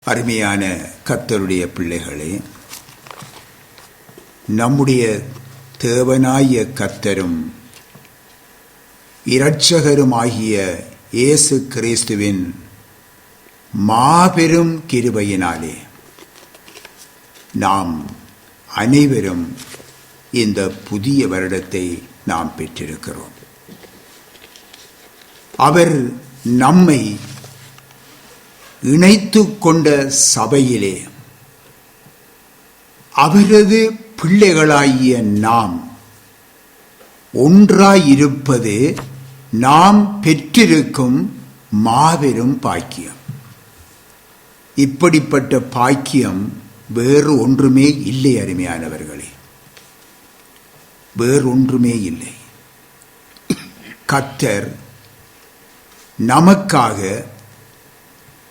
அருமையான கர்த்தருடைய பிள்ளைகளே, நம்முடைய தேவனாய கர்த்தரும் இரட்சகருமாகிய இயேசு கிறிஸ்துவின் மாபெரும் கிருபையினாலே நாம் அனைவரும் இந்த புதிய வருடத்தை நாம் பெற்றிருக்கிறோம். அவர் நம்மை இணைத்து கொண்ட சபையிலே அவரது பிள்ளைகளாகிய நாம் ஒன்றாயிருப்பது நாம் பெற்றிருக்கும் மாபெரும் பாக்கியம். இப்படிப்பட்ட பாக்கியம் வேறு ஒன்றுமே இல்லை. அருமையானவர்களே, வேறொன்றுமே இல்லை. கர்த்தர் நமக்காக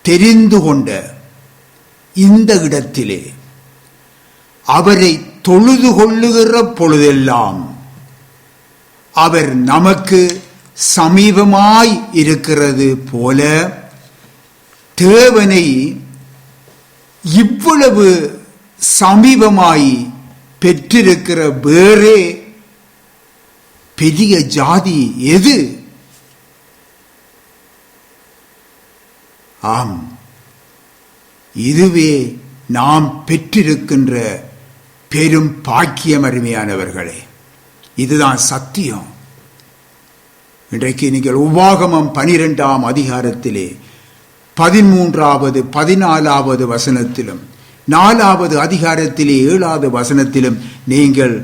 தெரிந்து கொண்ட இந்த இடத்திலே அவரை தொழுது கொள்ளுகிற பொழுதெல்லாம் அவர் நமக்கு சமீபமாய் இருக்கிறது போல தேவனை இவ்வளவு சமீபமாய் பெற்றிருக்கிற வேறே பெரிய ஜாதி எது? ஆம், இதுவே நாம் பெற்றிருக்கின்ற பெரும் பாக்கியம். அருமையானவர்களே, இதுதான் சத்தியம். இன்றைக்கு நீங்கள் உபாகமம் 12ஆம் அதிகாரத்திலே 13வது 14வது வசனத்திலும் 4வது அதிகாரத்திலே 7வது வசனத்திலும் நீங்கள்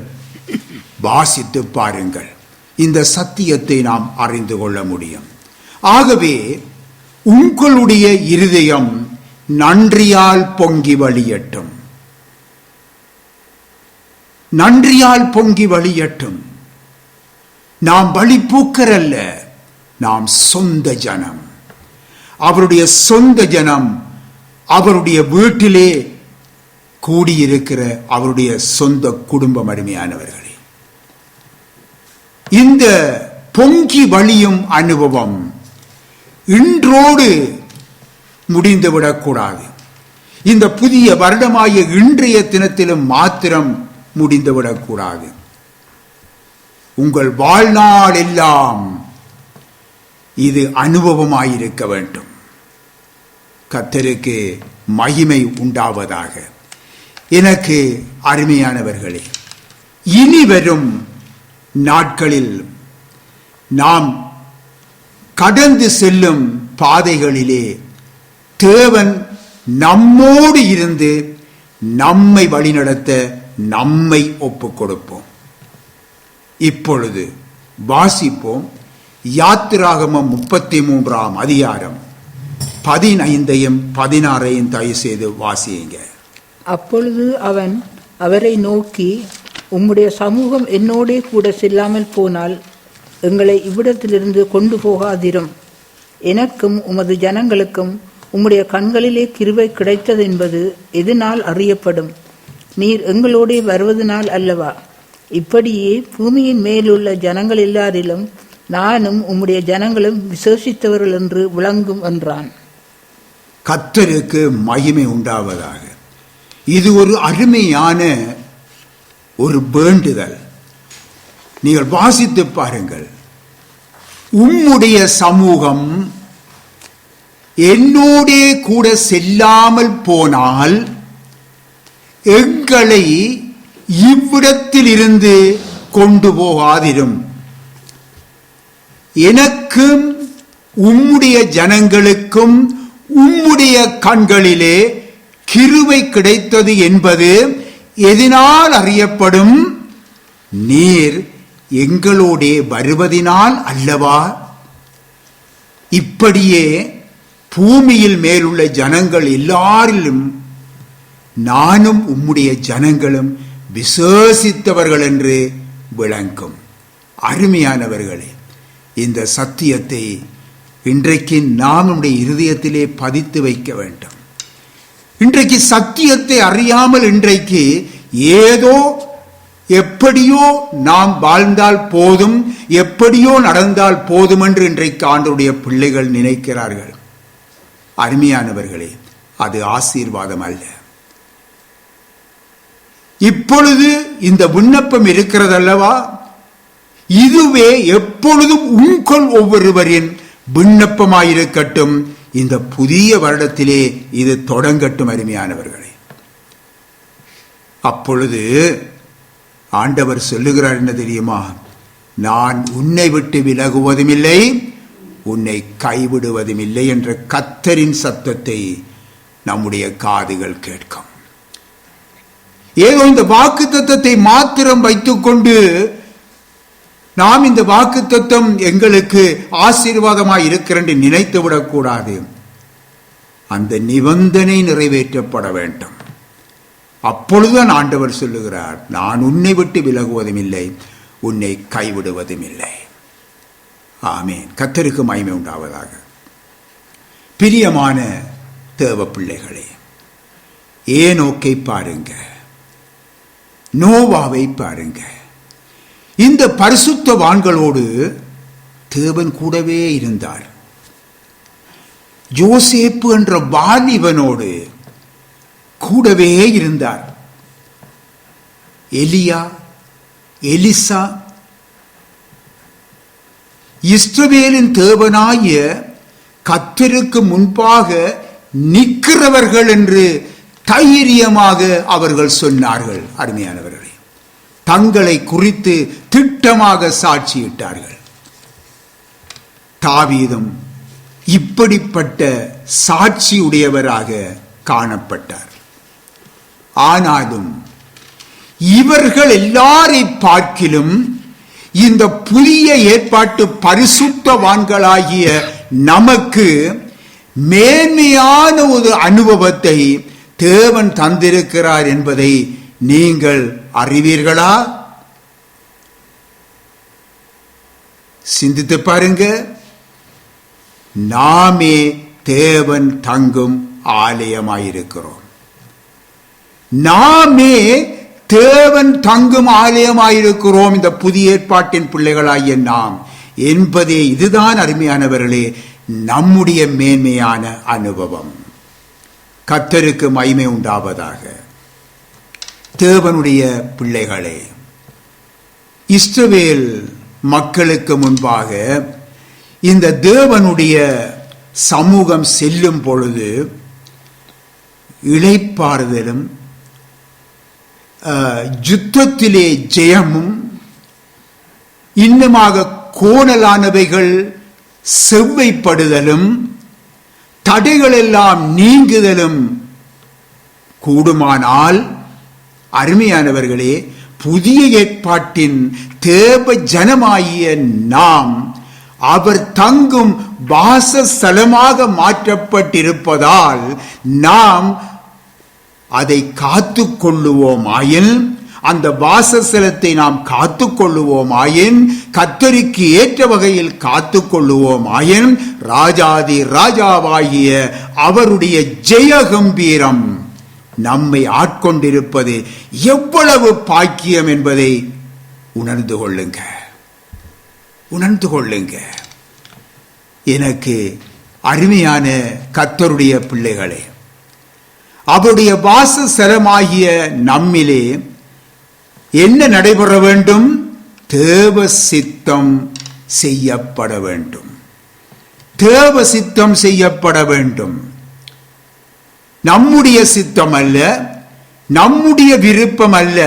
வாசித்து பாருங்கள். இந்த சத்தியத்தை நாம் அறிந்து கொள்ள முடியும். ஆகவே உங்களுடைய இருதயம் நன்றியால் பொங்கி வழியட்டும், நன்றியால் பொங்கி வழியட்டும். நாம் வழிபோக்கரல்ல, நாம் சொந்த ஜனம். அவருடைய சொந்த ஜனம், அவருடைய வீட்டிலே கூடியிருக்கிற அவருடைய சொந்த குடும்பம். அருமையானவர்களே, இந்த பொங்கி வழியும் அனுபவம் இன்றோடு முடிந்துவிடக்கூடாது. இந்த புதிய வருடமாகிய இன்றைய தினத்திலும் மாத்திரம் முடிந்துவிடக்கூடாது. உங்கள் வாழ்நாள் எல்லாம் இது அனுபவமாயிருக்க வேண்டும். கர்த்தருக்கு மகிமை உண்டாவதாக. எனக்கு அருமையானவர்களே, இனி வரும் நாட்களில் நாம் கடந்து செல்லும் பாதைகளிலே தேவன் நம்மோடு இருந்து நம்மை வழிநடத்த நம்மை ஒப்புக் கொடுப்போம். இப்பொழுது வாசிப்போம். யாத்திராகமம் 33ஆம் அதிகாரம் 15ஐயும் 16ஐயும் தயவு செய்து வாசியுங்க. அப்பொழுது அவன் அவரை நோக்கி, உம்முடைய சமூகம் என்னோடே கூட செல்லாமல் போனால் எங்களை இவ்விடத்திலிருந்து கொண்டு போகாதிரும். எனக்கும் உமது ஜனங்களுக்கும் உம்முடைய கண்களிலே கிருபை கிடைத்தது என்பது எதனால் அறியப்படும்? நீர் எங்களோடே வருவதனால் அல்லவா? இப்படியே பூமியின் மேலுள்ள ஜனங்கள் எல்லாரிலும் நானும் உம்முடைய ஜனங்களும் விசேஷித்தவர்கள் என்று விளங்கும் என்றான். கர்த்தருக்கு மகிமை உண்டாவதாக. இது ஒரு அருமையான ஒரு வேண்டுதல். நீங்கள் வாசித்து பாருங்கள். உம்முடைய சமூகம் என்னோடே கூட செல்லாமல் போனால் எங்களை இவ்விடத்தில் இருந்து கொண்டு போகாதிரும். எனக்கும் உம்முடைய ஜனங்களுக்கும் உம்முடைய கண்களிலே கிருபை கிடைத்தது என்பது எதனால் அறியப்படும்? நீர் எங்களோடே வருவதினால் அல்லவா? இப்படியே பூமியில் மேலுள்ள ஜனங்கள் எல்லாரிலும் நானும் உம்முடைய ஜனங்களும் விசேஷித்தவர்கள் என்று விளங்கும். அருமையானவர்களே, இந்த சத்தியத்தை இன்றைக்கு நாம் நம்முடைய இருதயத்திலே பதித்து வைக்க வேண்டும். இன்றைக்கு சத்தியத்தை அறியாமல் இன்றைக்கு ஏதோ எப்படியோ நாம் வாழ்ந்தால் போதும், எப்படியோ நடந்தால் போதும் என்று இன்றைக்கு ஆண்டவருடைய பிள்ளைகள் நினைக்கிறார்கள். அருமையானவர்களே, அது ஆசீர்வாதம் அல்ல. இப்பொழுது இந்த விண்ணப்பம் இருக்கிறதல்லவா, இதுவே எப்பொழுதும் உங்கள் ஒவ்வொருவரின் விண்ணப்பமாயிருக்கட்டும். இந்த புதிய வருடத்திலே இது தொடங்கட்டும் அருமையானவர்களே. அப்பொழுது ஆண்டவர் சொல்லுகிறார் என்ன தெரியுமா? நான் உன்னை விட்டு விலகுவதும் இல்லை, உன்னை கைவிடுவதும் இல்லை என்ற கர்த்தரின் சத்தத்தை நம்முடைய காதுகள் கேட்கும். ஏதோ இந்த வாக்குத்தத்தத்தை மாத்திரம் வைத்துக்கொண்டு நாம் இந்த வாக்குத்தத்தம் எங்களுக்கு ஆசீர்வாதமாய் இருக்கிறது நினைத்து விடக்கூடாது. அந்த நிபந்தனை நிறைவேற்றப்பட வேண்டும். அப்பொழுதுதான் ஆண்டவர் சொல்லுகிறார், நான் உன்னை விட்டு விலகுவதும் இல்லை, உன்னை கைவிடுவதும் இல்லை. ஆமென். கர்த்தருக்கு மகிமை உண்டாவதாக. பிரியமான தேவ பிள்ளைகளே, ஏனோக்கை பாருங்க, நோவாவை பாருங்க. இந்த பரிசுத்தவான்களோடு தேவன் கூடவே இருந்தார். யோசேப்பு என்ற வாலிபனோடு கூடவே இருந்தார். எலியா, எலிசா, இஸ்ரவேலின் தேவனாய கர்த்தருக்கு முன்பாக நிற்கிறவர்கள் என்று தைரியமாக அவர்கள் சொன்னார்கள். அருமையானவர்களே, தங்களை குறித்து திட்டமாக சாட்சியிட்டார்கள். தாவீதும் இப்படிப்பட்ட சாட்சி உடையவராக காணப்பட்டார். ஆனாலும் இவர்கள் எல்லாரை பார்க்கிலும் இந்த புதிய ஏற்பாட்டு பரிசுத்தவான்களாகிய நமக்கு மேன்மையான ஒரு அனுபவத்தை தேவன் தந்திருக்கிறார் என்பதை நீங்கள் அறிவீர்களா? சிந்தித்து பாருங்க. நாமே தேவன் தங்கும் ஆலயமாயிருக்கிறோம். நாமே தேவன் தங்கும் ஆலயமாயிருக்கிறோம், இந்த புதிய ஏற்பாட்டின் பிள்ளைகளாகிய நாம் என்பதே இதுதான் அருமையானவர்களே நம்முடைய மேன்மையான அனுபவம். கர்த்தருக்கு மகிமை உண்டாவதாக. தேவனுடைய பிள்ளைகளே, இஸ்ரவேல் மக்களுக்கு முன்பாக இந்த தேவனுடைய சமூகம் செல்லும் பொழுது இளைப்பாறுதலும் யுத்தத்திலே ஜெயமும் இன்னுமாக கோணலானவைகள் செவ்வைப்படுதலும் தடைகள் எல்லாம் நீங்குதலும் கூடுமானால், அருமையானவர்களே, புதிய ஏற்பாட்டின் தேவ ஜனமாகிய நாம் அவர் தங்கும் வாசஸ்தலமாக மாற்றப்பட்டிருப்பதால் நாம் அதை காத்து கொள்ளுவோமாயின், அந்த வாசஸ்தலத்தை நாம் காத்து கொள்ளுவோமாயின், கர்த்தருக்கு ஏற்ற வகையில் காத்து கொள்ளுவோமாயின், ராஜாதி ராஜாவாகிய அவருடைய ஜெயகம்பீரம் நம்மை ஆட்கொண்டிருப்பது எவ்வளவு பாக்கியம் என்பதை உணர்ந்து கொள்ளுங்க, உணர்ந்து கொள்ளுங்க. எனக்கு அருமையான கர்த்தருடைய பிள்ளைகளே, அவருடைய வாசஸ்தலமாகிய நம்மிலே என்ன நடைபெற வேண்டும்? தேவ சித்தம் செய்யப்பட வேண்டும். தேவ சித்தம் செய்யப்பட வேண்டும். நம்முடைய சித்தம் அல்ல, நம்முடைய விருப்பம் அல்ல,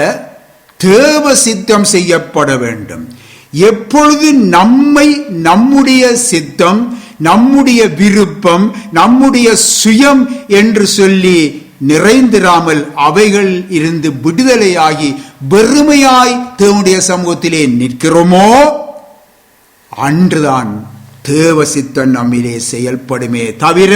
தேவ சித்தம் செய்யப்பட வேண்டும். எப்பொழுது நம்முடைய சித்தம், நம்முடைய விருப்பம், நம்முடைய சுயம் என்று சொல்லி நிறைந்திராமல் அவைகள் இருந்து விடுதலையாகி வெறுமையாய் தேவனுடைய சமூகத்திலே நிற்கிறோமோ, அன்றுதான் தேவ சித்தம் நம்மிலே செயல்படுமே தவிர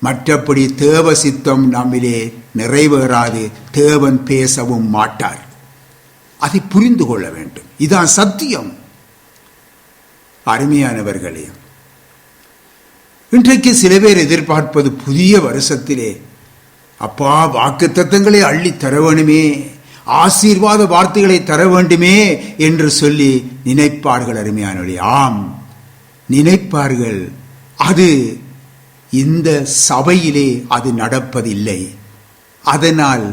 மற்றபடி தேவ சித்தம் நம்மிலே நிறைவேறாது. தேவன் பேசவும் மாட்டார். அதை புரிந்து கொள்ள வேண்டும். இதான் சத்தியம். அருமையானவர்களே, இன்றைக்கு சில பேர் எதிர்பார்ப்பது புதிய வருஷத்திலே அப்பா வாக்குத்தத்தங்களை அள்ளி தர வேண்டுமே, ஆசீர்வாத வார்த்தைகளை தர வேண்டுமே என்று சொல்லி நினைப்பார்கள். அருமையானவர்களே, ஆம் நினைப்பார்கள். அது இந்த சபையிலே அது நடப்பதில்லை. அதனால்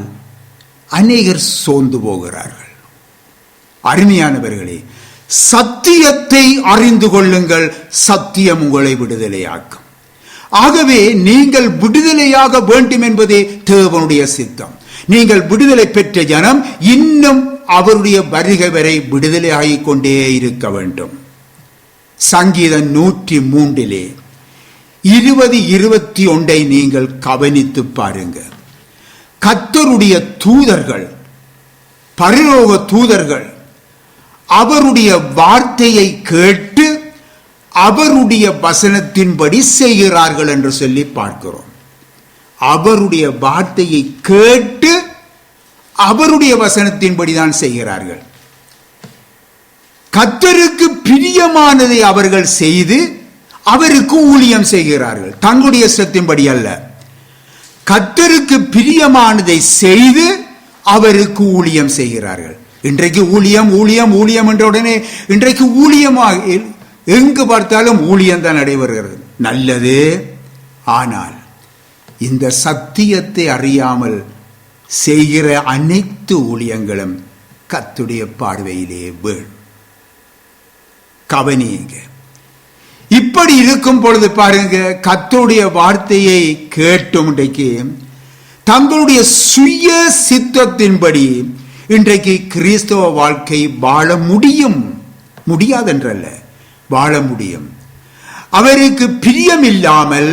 அநேகர் சோர்ந்து போகிறார்கள். அருமையானவர்களே, சத்தியத்தை அறிந்து கொள்ளுங்கள், சத்தியம் உங்களை விடுதலையாக்கும். ஆகவே நீங்கள் விடுதலையாக வேண்டும் என்பதே தேவனுடைய சித்தம். நீங்கள் விடுதலை பெற்ற ஜனம் இன்னும் அவருடைய வருகை வரை விடுதலையாகிக் கொண்டே இருக்க வேண்டும். சங்கீதம் 103 20-21 நீங்கள் கவனித்து பாருங்க. கர்த்தருடைய தூதர்கள், பரலோக தூதர்கள் அவருடைய வார்த்தையை கேட்டு அவருடைய வசனத்தின்படி செய்கிறார்கள் என்று சொல்லி பார்க்கிறோம். அவருடைய வார்த்தையை கேட்டு அவருடைய வசனத்தின்படி தான் செய்கிறார்கள். கர்த்தருக்கு பிரியமானதை அவர்கள் செய்து அவருக்கு ஊழியம் செய்கிறார்கள். தங்களுடைய சத்தின்படி அல்ல, கர்த்தருக்கு பிரியமானதை செய்து அவருக்கு ஊழியம் செய்கிறார்கள். இன்றைக்கு ஊழியம் ஊழியம் ஊழியம் என்ற உடனே இன்றைக்கு ஊழியமாக எங்கு பார்த்தாலும் ஊழியம் தான் நடைபெறுகிறது. நல்லது. ஆனால் இந்த சத்தியத்தை அறியாமல் செய்கிற அனைத்து ஊழியங்களும் கர்த்தருடைய பார்வையிலே வீண். கவனியுங்க. இப்படி இருக்கும் பொழுது பாருங்க, கர்த்தருடைய வார்த்தையை கேட்டும் இன்றைக்கு தங்களுடைய சுய சித்தத்தின்படி இன்றைக்கு கிறிஸ்தவ வாழ்க்கை வாழ முடியாதென்றல்ல, வாழ முடியும். அவருக்கு பிரியம் இல்லாமல்,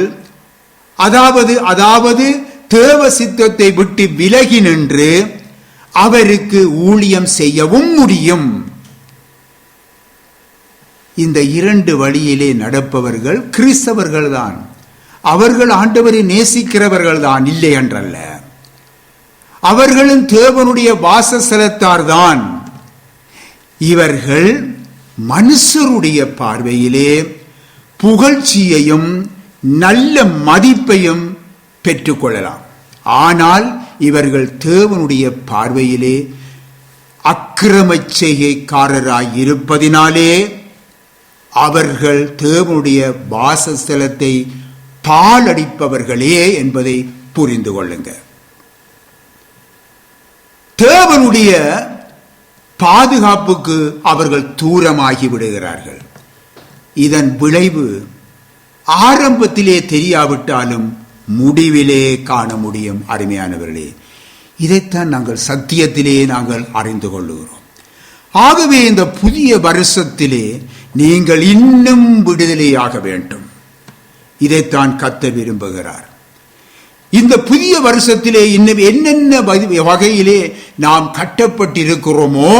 அதாவது தேவ சித்தத்தை விட்டு விலகி நின்று அவருக்கு ஊழியம் செய்யவும் முடியும். இந்த இரண்டு வழியிலே நடப்பவர்கள் கிறிஸ்தவர்கள் தான். அவர்கள் ஆண்டவரை நேசிக்கிறவர்கள் தான், இல்லை என்றல்ல. அவர்களும் தேவனுடைய வாசஸ்தலத்தார் தான். இவர்கள் மனுஷருடைய பார்வையிலே புகழ்ச்சியையும் நல்ல மதிப்பையும் பெற்றுக்கொள்ளலாம். ஆனால் இவர்கள் தேவனுடைய பார்வையிலே அக்கிரம செய்கைக்காரராய் இருப்பதினாலே அவர்கள் தேவனுடைய வாசஸ்தலத்தை பாழடிப்பவர்களே என்பதை புரிந்து கொள்ளுங்க. தேவனுடைய பாதுகாப்புக்கு அவர்கள் தூரமாகி விடுகிறார்கள். இதன் விளைவு ஆரம்பத்திலே தெரியாவிட்டாலும் முடிவிலே காண முடியும். அருமையானவர்களே, இதைத்தான் நாங்கள் சத்தியத்திலே நாங்கள் அறிந்து கொள்ளுகிறோம். ஆகவே இந்த புதிய வருஷத்திலே நீங்கள் இன்னும் விடுதலையாக வேண்டும். இதைத்தான் கர்த்தர் விரும்புகிறார். இந்த புதிய வருஷத்திலே இன்னும் என்னென்ன வகையிலே நாம் கட்டப்பட்டிருக்கிறோமோ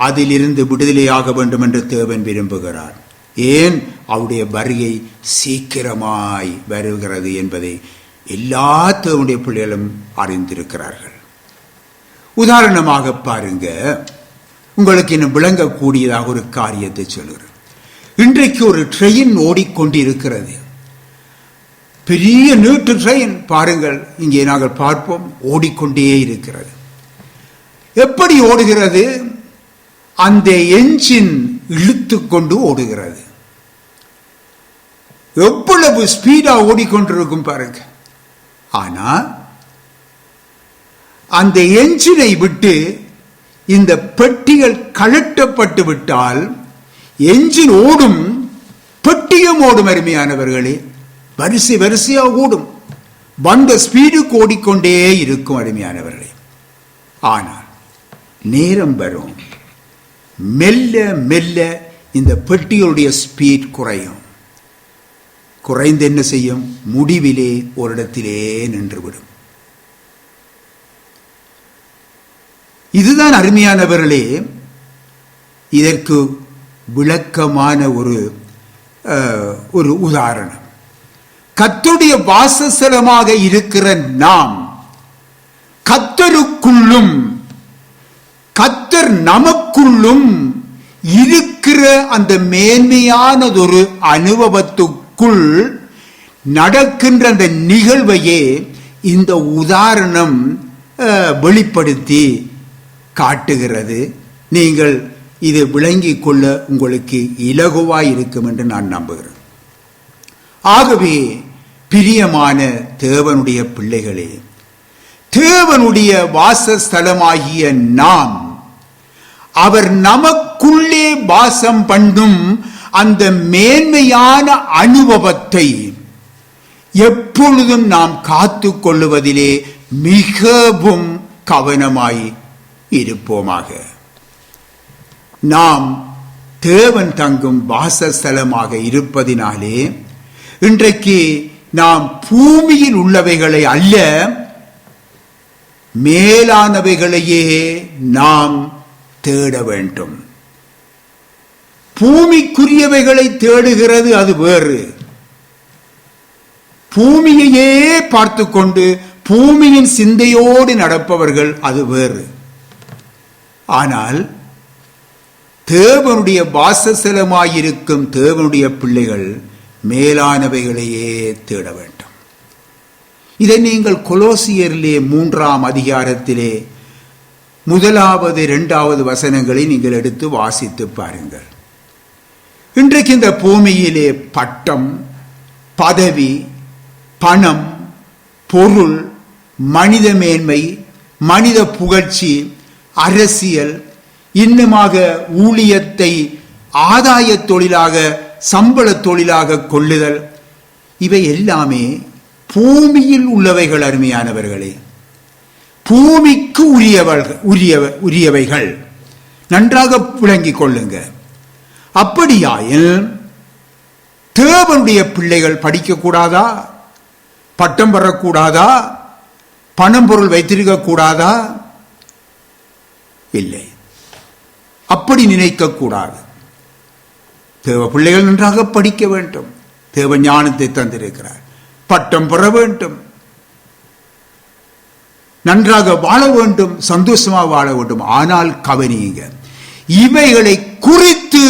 அதிலிருந்து விடுதலையாக வேண்டும் என்று தேவன் விரும்புகிறார். ஏன்? அவருடைய வருகை சீக்கிரமாய் வருகிறது என்பதை எல்லா தேவனுடைய பிள்ளைகளும் அறிந்திருக்கிறார்கள். உதாரணமாக பாருங்க, உங்களுக்கு இன்னும் விளங்கக்கூடியதாக ஒரு காரியத்தை சொல்கிறேன். இன்றைக்கு ஒரு ட்ரெயின் ஓடிக்கொண்டிருக்கிறது. பெரிய நீட்டு ட்ரெயின் பாருங்கள், இங்கே நாங்கள் பார்ப்போம், ஓடிக்கொண்டே இருக்கிறது. எப்படி ஓடுகிறது? அந்த என்ஜின் இழுத்து கொண்டு ஓடுகிறது. எவ்வளவு ஸ்பீடா ஓடிக்கொண்டிருக்கும் பாருங்க. ஆனா அந்த என்ஜினை விட்டு இந்த பெட்டிகள் கழட்டப்பட்டு விட்டால் என்ஜின் ஓடும், பெட்டியும் ஓடும். அருமையானவர்களே, வரிசை வரிசையா ஓடும். வந்த ஸ்பீடுக்கு ஓடிக்கொண்டே இருக்கும். அருமையானவர்களே, ஆனால் நேரம் வரும், மெல்ல மெல்ல இந்த பெட்டிகளுடைய ஸ்பீட் குறையும். குறைந்து என்ன செய்யும்? முடிவிலே ஒரு இடத்திலே நின்றுவிடும். இதுதான் அருமையானவர்களே இதற்கு விளக்கமான ஒரு உதாரணம். கர்த்தருடைய வாசஸ்தலமாக இருக்கிற நாம் கர்த்தருக்குள்ளும் கர்த்தர் நமக்குள்ளும் இருக்கிற அந்த மேன்மையானதொரு அனுபவத்துக்குள் நடக்கின்ற அந்த நிகழ்வையே இந்த உதாரணம் வெளிப்படுத்தி காட்டுகிறது. நீங்கள் இது விளங்கிக் கொள்ள உங்களுக்கு இலகுவாய் இருக்கும் என்று நான் நம்புகிறேன். ஆகவே பிரியமான தேவனுடைய பிள்ளைகளே, தேவனுடைய வாசஸ்தலமாகிய நாம், அவர் நமக்குள்ளே வாசம் பண்ணும் அந்த மேன்மையான அனுபவத்தை எப்பொழுதும் நாம் காத்து கொள்ளுவதிலே மிகவும் கவனமாய் இருப்போமாக. நாம் தேவன் தங்கும் வாசஸ்தலமாக இருப்பதினாலே இன்றைக்கு நாம் பூமியில் உள்ளவைகளை அல்ல, மேலானவைகளையே நாம் தேட வேண்டும். பூமிக்குரியவைகளை தேடுகிறது அது வேறு. பூமியையே பார்த்து கொண்டு பூமியின் சிந்தையோடு நடப்பவர்கள் அது வேறு. ஆனால் தேவனுடைய வாசஸ்தலமாயிருக்கும் தேவனுடைய பிள்ளைகள் மேலானவைகளையே தேட வேண்டும். இதை நீங்கள் கொலோசியரிலே 3ஆம் அதிகாரத்திலே 1வது 2வது வசனங்களை நீங்கள் எடுத்து வாசித்து பாருங்கள். இன்றைக்கு இந்த பூமியிலே பட்டம், பதவி, பணம், பொருள், மனித மேன்மை, மனித புகழ்ச்சி, அரசியல், இன்னுமாக ஊழியத்தை ஆதாய தொழிலாக, சம்பள தொழிலாக கொள்ளுதல், இவை எல்லாமே பூமியில் உள்ளவைகள். அருமையானவர்களே, பூமிக்கு உரியவைகள். நன்றாக விளங்கிக் கொள்ளுங்க. அப்படியாயில் தேவனுடைய பிள்ளைகள் படிக்கக்கூடாதா? பட்டம் பெறக்கூடாதா? பணம் பொருள் வைத்திருக்க கூடாதா? இல்லை, அப்படி நினைக்க கூடாது. தேவ பிள்ளைகள் நன்றாக படிக்க வேண்டும். தேவ ஞானத்தை தந்திருக்கிறார். பட்டம் பெற வேண்டும், நன்றாக வாழ வேண்டும், சந்தோஷமாக வாழ வேண்டும். ஆனால் கவனியுங்க, இவைகளை குறித்து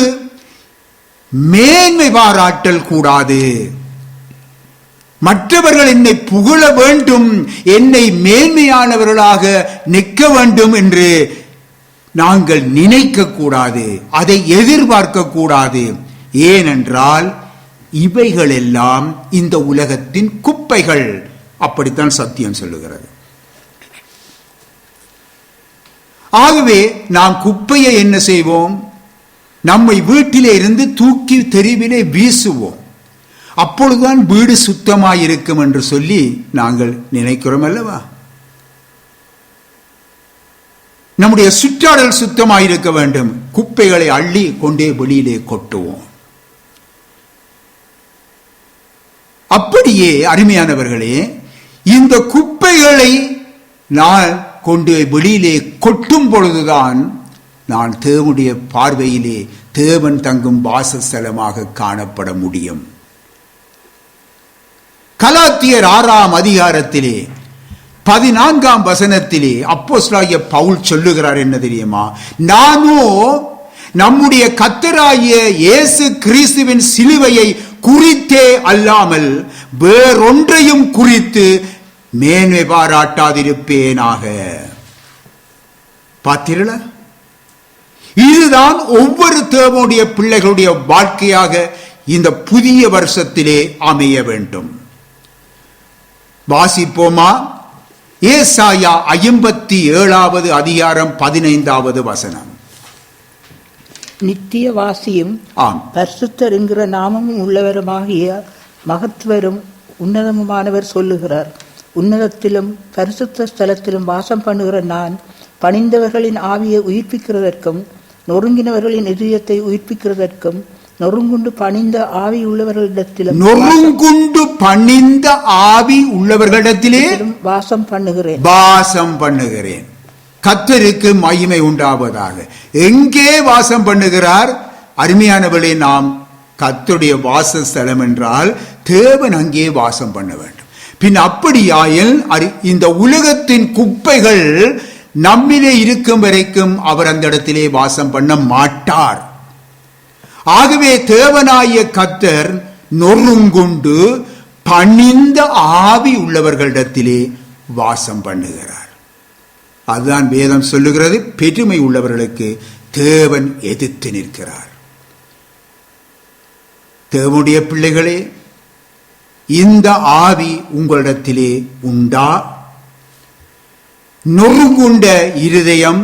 மேன்மை பாராட்டல் கூடாது. மற்றவர்கள் என்னை புகழ வேண்டும், என்னை மேன்மையானவர்களாக நிற்க வேண்டும் என்று நாங்கள் நினைக்க கூடாது, அதை எதிர்பார்க்க கூடாது. ஏனென்றால் இவைகள் எல்லாம் இந்த உலகத்தின் குப்பைகள். அப்படித்தான் சத்தியம் சொல்லுகிறது. ஆகவே நாம் குப்பையை என்ன செய்வோம்? நம்மை வீட்டிலே இருந்து தூக்கி தெருவிலே வீசுவோம். அப்பொழுதுதான் வீடு சுத்தமாயிருக்கும் என்று சொல்லி நாங்கள் நினைக்கிறோம் அல்லவா? நம்முடைய சுற்றாடல் சுத்தமாயிருக்க வேண்டும். குப்பைகளை அள்ளி கொண்டே வெளியிலே கொட்டுவோம். அப்படியே அருமையானவர்களே, இந்த குப்பைகளை நான் கொண்டு வெளியிலே கொட்டும் பொழுதுதான் நான் தேவனுடைய பார்வையிலே தேவன் தங்கும் வாசஸ்தலமாக காணப்பட முடியும். கலாத்தியர் 6ஆம் அதிகாரத்திலே 14ஆம் வசனத்திலே அப்போஸ்தலனாகிய பவுல் சொல்லுகிறார். என்ன தெரியுமா? நானோ நம்முடைய கர்த்தராகிய இயேசு கிறிஸ்துவின் சிலுவையை குறித்தே அல்லாமல் வேறொன்றையும் குறித்து மேன்மை பாராட்டாதிருப்பேனாக. பார்த்தீர்களா? இதுதான் ஒவ்வொரு தேவனுடைய பிள்ளைகளுடைய வாழ்க்கையாக இந்த புதிய வருஷத்திலே அமைய வேண்டும். வாசிப்போமா? ஏசாயா 57வது அதிகாரம் 15வது வசனம். நித்திய வாசியும் பரிசுத்தர் என்கிற நாமமும் உள்ளவருமாகிய மகத்துவரும் உன்னதமுமானவர் சொல்லுகிறார். உன்னதத்திலும் பரிசுத்த ஸ்தலத்திலும் வாசம் பண்ணுகிற நான் பணிந்தவர்களின் ஆவியை உயிர்ப்பிக்கிறதற்கும் நொறுங்கினவர்களின் இதயத்தை உயிர்ப்பிக்கிறதற்கும் நொறுங்குண்டு பணிந்த ஆவி உள்ளவர்களிடத்திலும் வாசம் பண்ணுகிறேன். கர்த்தருக்கு மகிமை உண்டாவதாக. எங்கே வாசம் பண்ணுகிறார்? அருமையானவர்களே, நாம் கர்த்தருடைய வாசஸ்தலம் என்றால் தேவன் அங்கே வாசம் பண்ண வேண்டும். பின் அப்படியாயில் இந்த உலகத்தின் குப்பைகள் நம்மிலே இருக்கும் வரைக்கும் அவர் அந்த இடத்திலே வாசம் பண்ண மாட்டார். ஆகவே தேவனாய கர்த்தர் நொறுங்குண்டு பணிந்த ஆவி உள்ளவர்களிடத்திலே வாசம் பண்ணுகிறார். அதுதான் வேதம் சொல்லுகிறது. பெருமை உள்ளவர்களுக்கு தேவன் எதிர்த்து நிற்கிறார். தேவனுடைய பிள்ளைகளே, இந்த ஆவி உங்களிடத்திலே உண்டா? நொறுங்குண்ட இருதயம்,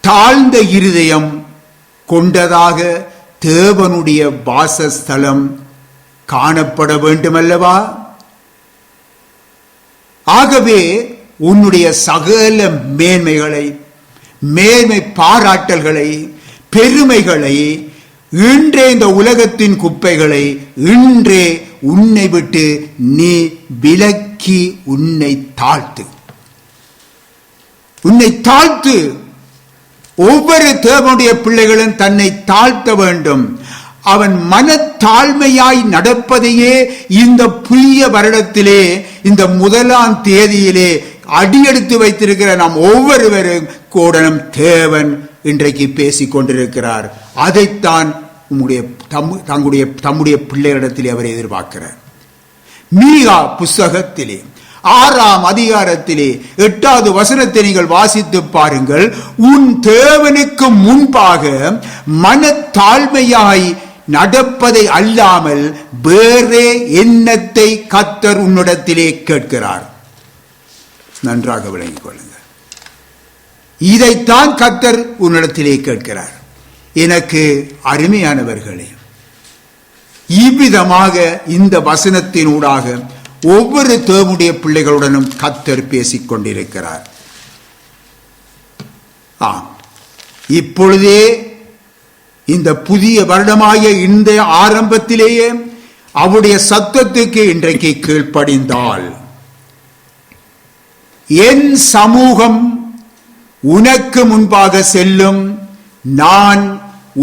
தாழ்ந்த இருதயம் கொண்டதாக தேவனுடைய வாசஸ்தலம் காணப்பட வேண்டுமல்லவா? ஆகவே உன்னுடைய சகல மேன்மைகளை, மேன்மை பாராட்டல்களை, பெருமைகளை, இன்றே இந்த உலகத்தின் குப்பைகளை இன்றே உன்னை விட்டு நீ விலக்கி உன்னை தாழ்த்து. உன்னை தாழ்த்து. ஒவ்வொரு தேவனுடைய பிள்ளைகளும் தன்னை தாழ்த்த வேண்டும். அவன் மனத்தாழ்மையாய் நடப்பதையே இந்த புதிய வருடத்திலே, இந்த 1ஆம் தேதியிலே அடியெடுத்து வைத்திருக்கிற நாம் ஒவ்வொருவரும் கூடனும் தேவன் இன்றைக்கு பேசிக் கொண்டிருக்கிறார். அதைத்தான் தம்முடைய பிள்ளைகளிடத்திலே அவர் எதிர்பார்க்கிறார். மீகா புஸ்தகத்திலே 6ஆம் அதிகாரத்திலே 8வது வசனத்தை நீங்கள் வாசித்து பாருங்கள். உன் தேவனுக்கு முன்பாக மனத்தாழ்மையாய் நடப்பதை அல்லாமல் வேறே எண்ணத்தை கர்த்தர் உன்னிடத்திலே கேட்கிறார். நன்றாக விளங்கிக் கொள்ளுங்கள். இதைத்தான் கர்த்தர் உன்னிடத்திலே கேட்கிறார். எனக்கு அருமையானவர்களே, இவ்விதமாக இந்த வசனத்தினூடாக ஒவ்வொரு தேவனுடைய பிள்ளைகளுடனும் கர்த்தர் பேசிக் கொண்டிருக்கிறார். இப்பொழுதே இந்த புதிய வருடமாய இந்த ஆரம்பத்திலேயே அவருடைய சத்தத்துக்கு இன்றைக்கு கீழ்ப்படிந்தால், என் சமூகம் உனக்கு முன்பாக செல்லும், நான்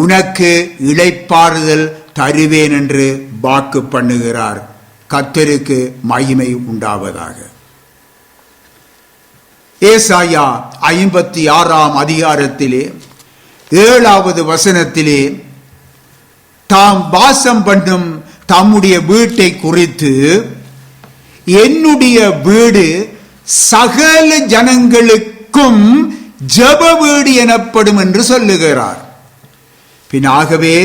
உனக்கு இளைப்பாறுதல் தருவேன் என்று வாக்கு பண்ணுகிறார். கர்த்தருக்கு மகிமை உண்டாவதாக. ஏசாயா 56ஆம் அதிகாரத்திலே 7வது வசனத்திலே தாம் வாசம் பண்ணும் தம்முடைய வீட்டை குறித்து, என்னுடைய வீடு சகல ஜனங்களுக்கும் ஜெப வீடு எனப்படும் என்று சொல்லுகிறார். பின்னாகவே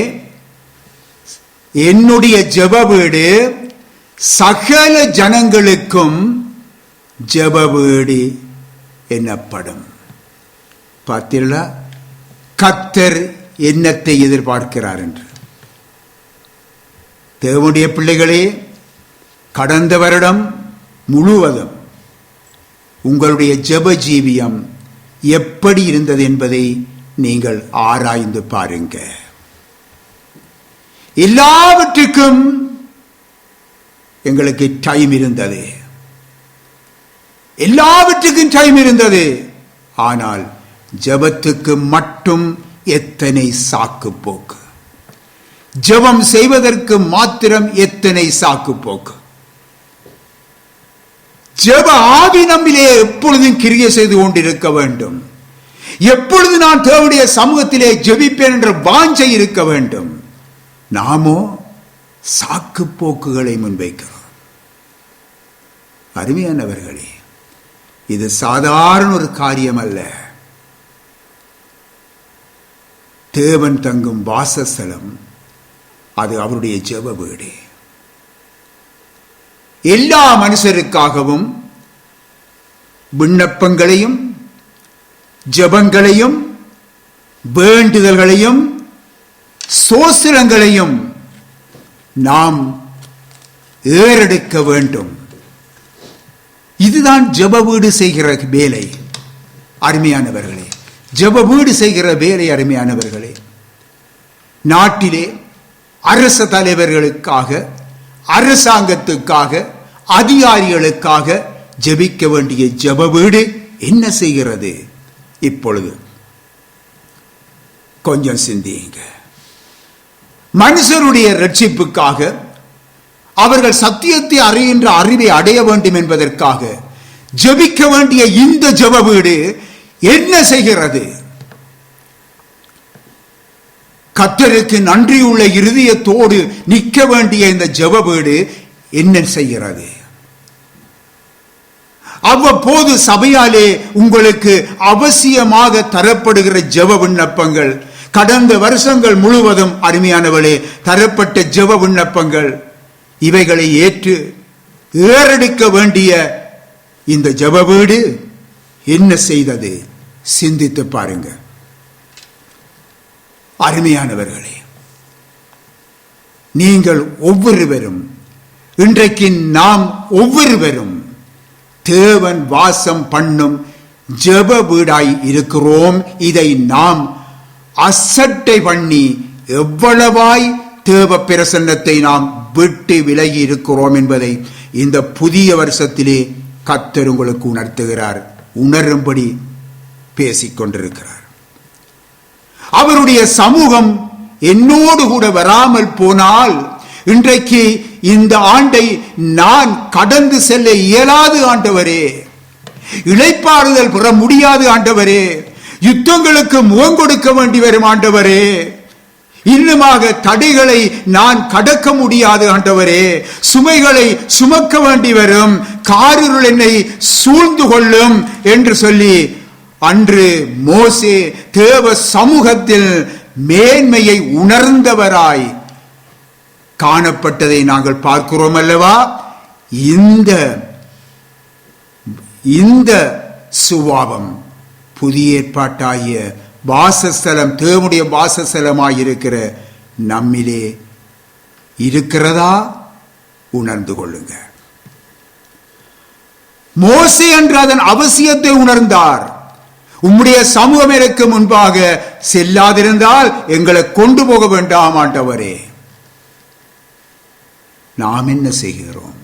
என்னுடைய ஜெப வீடு சகல ஜனங்களுக்கும் ஜெப வீடு எனப்படும். பார்த்தீர்களா கர்த்தர் என்னத்தை எதிர்பார்க்கிறார் என்று. தேவனுடைய பிள்ளைகளே, கடந்த வருடம் முழுவதும் உங்களுடைய ஜெப ஜீவியம் எப்படி இருந்தது என்பதை நீங்கள் ஆராய்ந்து பாருங்க. எல்லாவற்றுக்கும் எங்களுக்கு டைம் இருந்தது, எல்லாவற்றுக்கும் டைம் இருந்தது. ஆனால் ஜெபத்துக்கு மட்டும் எத்தனை சாக்கு போக்கு, ஜெபம் செய்வதற்கு மாத்திரம் எத்தனை சாக்கு போக்கு. ஜெப ஆவி நம்மிலே எப்பொழுதும் கிரியை செய்து கொண்டிருக்க வேண்டும். எப்பொழுது நான் தேவனுடைய சமூகத்திலே ஜெபிப்பேன் என்ற வாஞ்சை இருக்க வேண்டும். நாமோ சாக்கு போக்குகளை முன்வைக்கிறோம். அருமையானவர்களே, இது சாதாரண ஒரு காரியம் அல்ல. தேவன் தங்கும் வாசஸ்தலம், அது அவருடைய ஜெப வீடு. எல்லா மனுஷருக்காகவும் விண்ணப்பங்களையும் ஜெபங்களையும் வேண்டுதல்களையும் சோஸ்திரங்களையும் நாம் ஏறெடுக்க வேண்டும். இதுதான் ஜெப வீடு செய்கிற வேலை. அருமையானவர்களே, ஜெப வீடு செய்கிற வேலை. அருமையானவர்களே, நாட்டிலே அரச தலைவர்களுக்காக, அரசாங்கத்துக்காக, அதிகாரிகளுக்காக ஜெபிக்க வேண்டிய ஜெப வீடு என்ன செய்கிறது? இப்பொழுது கொஞ்சம் சிந்தியுங்க. மனுஷருடைய ரட்சிப்புக்காக, அவர்கள் சத்தியத்தை அறிகின்ற அறிவை அடைய வேண்டும் என்பதற்காக ஜெபிக்க வேண்டிய இந்த ஜெப வீடு என்ன செய்கிறது? கர்த்தருக்கு நன்றியுள்ள இருதயத்தோடு நிற்க வேண்டிய இந்த ஜெப வீடு என்ன செய்கிறது? அவ்வப்போது சபையாலே உங்களுக்கு அவசியமாக தரப்படுகிற ஜெப விண்ணப்பங்கள், கடந்த வருஷங்கள் முழுவதும் அருமையானவளே தரப்பட்ட ஜெப விண்ணப்பங்கள், இவைகளை ஏற்று ஏறெடுக்க வேண்டிய இந்த ஜெப வீடு என்ன செய்தது? சிந்தித்து பாருங்க. அருமையானவர்களே, நீங்கள் ஒவ்வொருவரும், இன்றைக்கு நாம் ஒவ்வொருவரும் தேவன் வாசம் பண்ணும் ஜெப வீடாய் இருக்கிறோம். இதை நாம் அசட்டை பண்ணி எவ்வளவாய் தேவ பிரசன்னத்தை நாம் விட்டு விலகி இருக்கிறோம் என்பதை இந்த புதிய வருஷத்திலே கர்த்தர் உங்களுக்கு உணர்த்துகிறார். உணரும்படி பேசிக்கொண்டிருக்கிறார். அவருடைய சமூகம் என்னோடு கூட வராமல் போனால் இன்றைக்கு இந்த ஆண்டை நான் கடந்து செல்ல இயலாது ஆண்டவரே, இளைப்பாறுதல் பெற முடியாது ஆண்டவரே, யுத்தங்களுக்கு முகம் கொடுக்க வேண்டி வரும் ஆண்டவரே, இன்னுமாக தடைகளை நான் கடக்க முடியாது ஆண்டவரே, சுமைகளை சுமக்க வேண்டி வரும், காரிருள் என்னை சூழ்ந்து கொள்ளும் என்று சொல்லி அன்று மோசே தேவ சமூகத்தில் மேன்மையை உணர்ந்தவராய் காணப்பட்டதை நாங்கள் பார்க்கிறோம் அல்லவா? இந்த சுபாவம் புதிய ஏற்பாட்டாகிய வாசஸ்தலம், தேவனுடைய வாசஸ்தலமாயிருக்கிற நம்மிலே இருக்கிறதா? உணர்ந்து கொள்ளுங்க. மோசே என்று அதன் அவசியத்தை உணர்ந்தார். உம்முடைய சமூகம் எனக்கு முன்பாக செல்லாதிருந்தால் எங்களை கொண்டு போக வேண்டாம் ஆண்டவரே. நாம் என்ன செய்கிறோம்?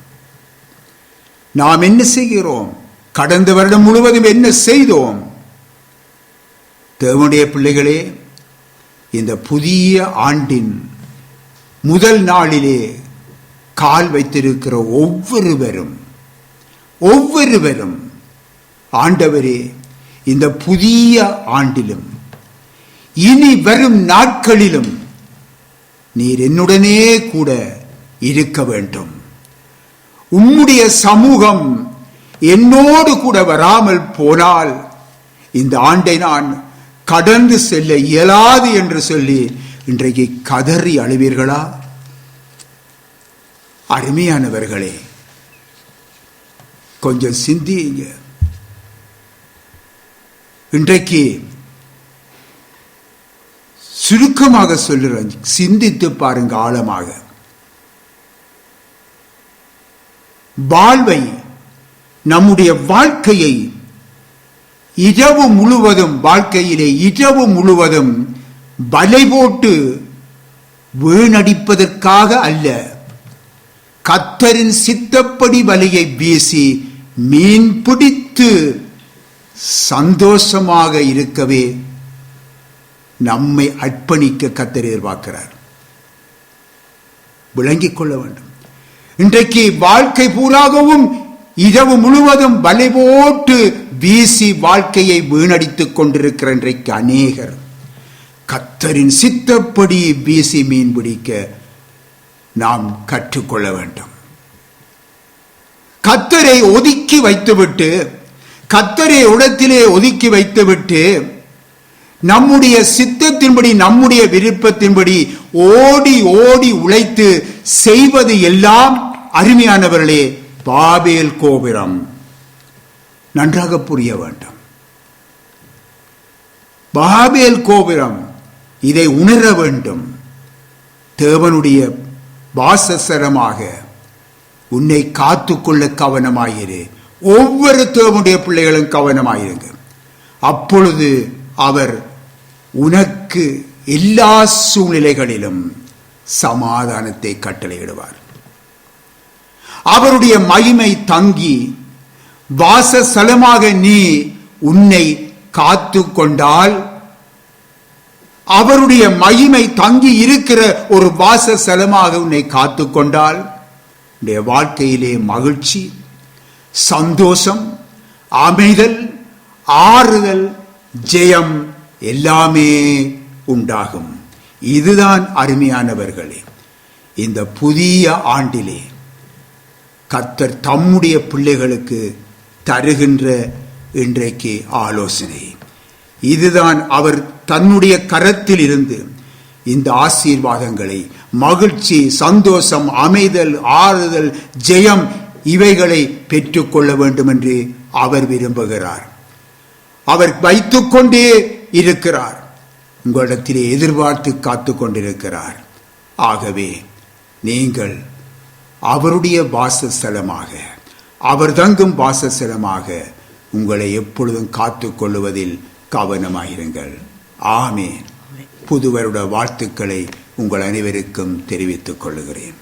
நாம் என்ன செய்கிறோம்? கடந்த வருடம் முழுவதும் என்ன செய்தோம்? தேவனுடைய பிள்ளைகளே, இந்த புதிய ஆண்டின் முதல் நாளிலே கால் வைத்திருக்கிற ஒவ்வொருவரும் ஆண்டவரே, இந்த புதிய ஆண்டிலும் இனி வரும் நாட்களிலும் நீர் என்னுடனே கூட இருக்க வேண்டும். உம்முடைய சமூகம் என்னோடு கூட வராமல் போனால் இந்த ஆண்டை நான் கடந்து செல்ல இயலாது என்று சொல்லி இன்றைக்கு கதறி அழுவீர்களா? அருமையானவர்களே, கொஞ்சம் சிந்தியுங்க. இன்றைக்கு சுருக்கமாக சொல்லுறேன், சிந்தித்து பாருங்க ஆழமாக. வாழ்வை, நம்முடைய வாழ்க்கையை இரவு முழுவதும், வாழ்க்கையிலே இரவு முழுவதும் வலை போட்டு வீணடிப்பதற்காக அல்ல, கர்த்தரின் சித்தப்படி வலையை வீசி மீன் பிடித்து சந்தோஷமாக இருக்கவே நம்மை அர்ப்பணிக்க கர்த்தர் எதிர்பார்க்கிறார். விளங்கிக் கொள்ள வேண்டும். இன்றைக்கு வாழ்க்கை பூராகவும் இரவு முழுவதும் வலை போட்டு வீசி வாழ்க்கையை வீணடித்துக் கொண்டிருக்கிற இன்றைக்கு அநேகர் கர்த்தரின் சித்தப்படி வீசி மீன் பிடிக்க நாம் கற்றுக்கொள்ள வேண்டும். கர்த்தரை ஒதுக்கி வைத்துவிட்டு, கர்த்தரை இடத்திலே ஒதுக்கி வைத்துவிட்டு நம்முடைய சித்தத்தின்படி, நம்முடைய விருப்பத்தின்படி ஓடி ஓடி உழைத்து செய்வது எல்லாம், அருமையானவர்களே, பாபேல் கோபுரம். நன்றாக புரிய வேண்டும். பாபேல் கோபுரம், இதை உணர வேண்டும். தேவனுடைய வாசஸ்தலமாக உன்னை காத்துக்கொள்ள கவனமாயிரு. ஒவ்வொரு தேவனுடைய பிள்ளைகளும் கவனமாயிருங்க. அப்பொழுது அவர் உனக்கு எல்லா சூழ்நிலைகளிலும் சமாதானத்தை கட்டளையிடுவார். அவருடைய மகிமை தங்கி வாசஸ்தலமாக நீ உன்னை காத்து கொண்டால், அவருடைய மகிமை தங்கி இருக்கிற ஒரு வாசஸ்தலமாக உன்னை காத்து கொண்டால், உன்னுடைய வாழ்க்கையிலே மகிழ்ச்சி, சந்தோஷம், அமைதல், ஆறுதல், ஜெயம் எல்லாமே உண்டாகும். இதுதான் அருமையானவர்களே, இந்த புதிய ஆண்டிலே கர்த்தர் தம்முடைய பிள்ளைகளுக்கு தருகின்ற இன்றைக்கு ஆலோசனை இதுதான். அவர் தன்னுடைய கரத்தில் இருந்து இந்த ஆசீர்வாதங்களை, மகிழ்ச்சி, சந்தோஷம், அமைதல், ஆறுதல், ஜெயம் இவைகளை பெற்றுக்கொள்ள வேண்டும் என்று அவர் விரும்புகிறார். அவர் வைத்துக்கொண்டே இருக்கிறார். உங்களிடத்திலே எதிர்பார்த்து காத்து கொண்டிருக்கிறார். ஆகவே நீங்கள் அவருடைய வாசஸ்தலமாக, அவர் தங்கும் வாசஸ்தலமாக உங்களை எப்பொழுதும் காத்து கொள்ளுவதில் கவனமாயிருங்கள். ஆமேன். புதுவருட வாழ்த்துக்களை உங்கள் அனைவருக்கும் தெரிவித்துக் கொள்கிறேன்.